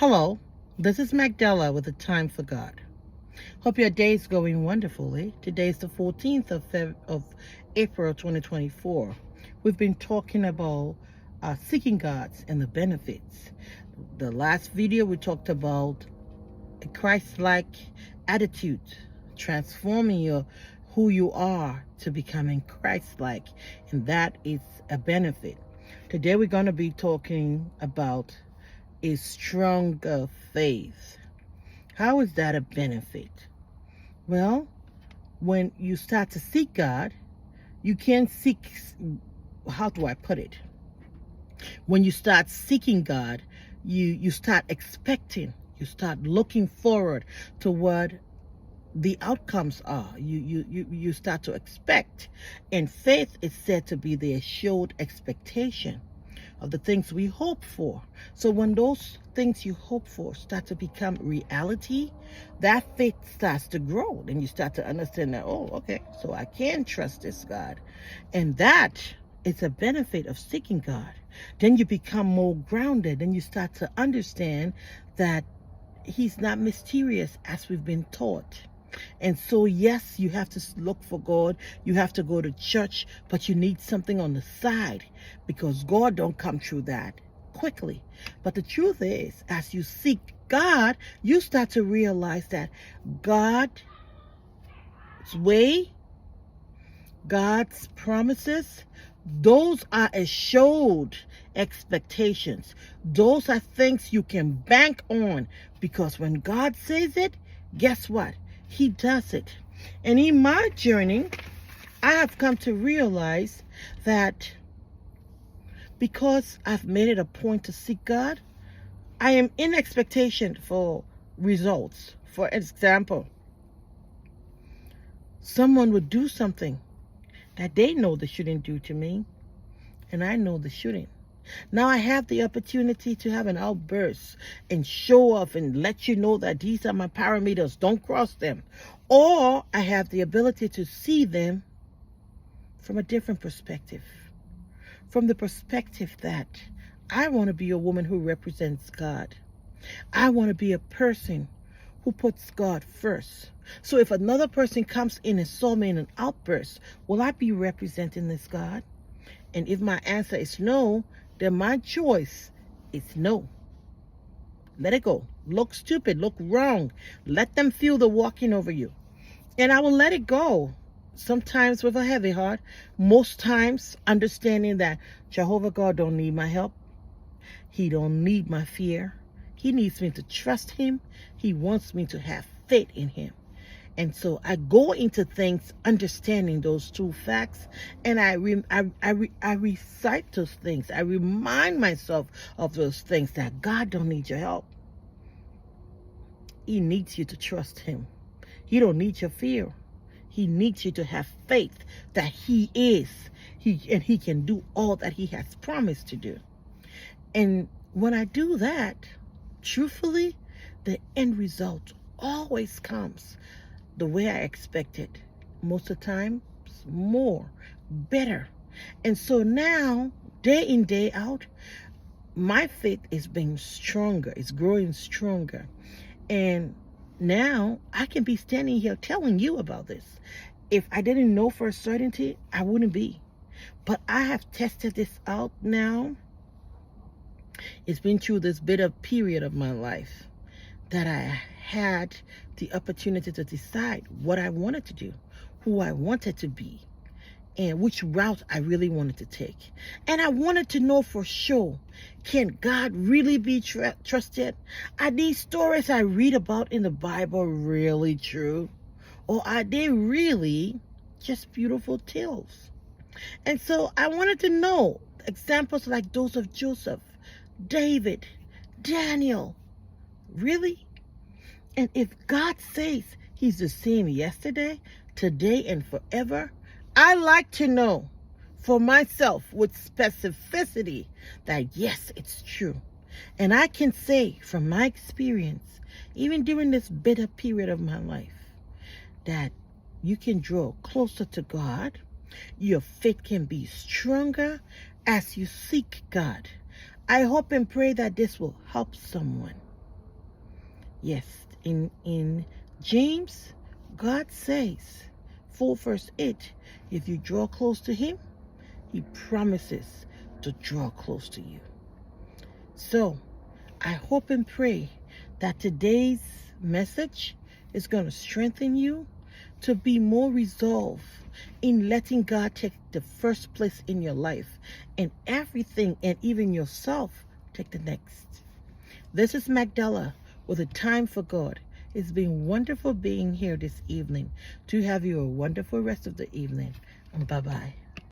Hello, this is Magdala with a Time for God. Hope your day is going wonderfully. Today is the 14th of April 2024. We've been talking about seeking God and the benefits. The last video we talked about a Christ-like attitude, transforming who you are to becoming Christ-like, and that is a benefit. Today we're going to be talking about a stronger faith. How is that a benefit? Well, when you start to seek God, you can't seek, how do I put it? When you start seeking God, you start expecting, you start looking forward to what the outcomes are. You start to expect. And faith is said to be the assured expectation of the things we hope for. So when those things you hope for start to become reality, that faith starts to grow. Then you start to understand that, oh, okay, so I can trust this God. And that is a benefit of seeking God. Then you become more grounded. Then you start to understand that He's not mysterious as we've been taught. And so, yes, you have to look for God. You have to go to church, but you need something on the side because God don't come through that quickly. But the truth is, as you seek God, you start to realize that God's way, God's promises, those are assured expectations. Those are things you can bank on because when God says it, guess what? He does it. And in my journey, I have come to realize that because I've made it a point to seek God, I am in expectation for results. For example, someone would do something that they know they shouldn't do to me, and I know they shouldn't. Now I have the opportunity to have an outburst and show off and let you know that these are my parameters, don't cross them. Or I have the ability to see them from a different perspective. From the perspective that I want to be a woman who represents God. I want to be a person who puts God first. So if another person comes in and saw me in an outburst, will I be representing this God? And if my answer is no, then my choice is no. Let it go. Look stupid. Look wrong. Let them feel the walking over you. And I will let it go. Sometimes with a heavy heart. Most times understanding that Jehovah God don't need my help. He don't need my fear. He needs me to trust Him. He wants me to have faith in Him. And so I go into things understanding those two facts, and I recite those things. I remind myself of those things that God don't need your help. He needs you to trust Him. He don't need your fear. He needs you to have faith that He is. He can do all that He has promised to do. And when I do that, truthfully, the end result always comes the way I expected. Most of the time, more, better. And so now, day in, day out, my faith is being stronger. It's growing stronger. And now I can be standing here telling you about this. If I didn't know for a certainty, I wouldn't be. But I have tested this out now. It's been through this bitter period of my life that I had the opportunity to decide what I wanted to do, who I wanted to be, and which route I really wanted to take. And I wanted to know for sure, can God really be trusted? Are these stories I read about in the Bible really true? Or are they really just beautiful tales? And so I wanted to know examples like those of Joseph, David, Daniel. Really? And if God says He's the same yesterday, today, and forever, I like to know for myself with specificity that yes, it's true. And I can say from my experience, even during this bitter period of my life, that you can draw closer to God. Your faith can be stronger as you seek God. I hope and pray that this will help someone. Yes, in James, God says, 4 verse 8, if you draw close to him, he promises to draw close to you. So, I hope and pray that today's message is going to strengthen you to be more resolved in letting God take the first place in your life, and everything and even yourself take the next. This is Magdala with a time for God. It's been wonderful being here this evening. To have you a wonderful rest of the evening. Bye-bye.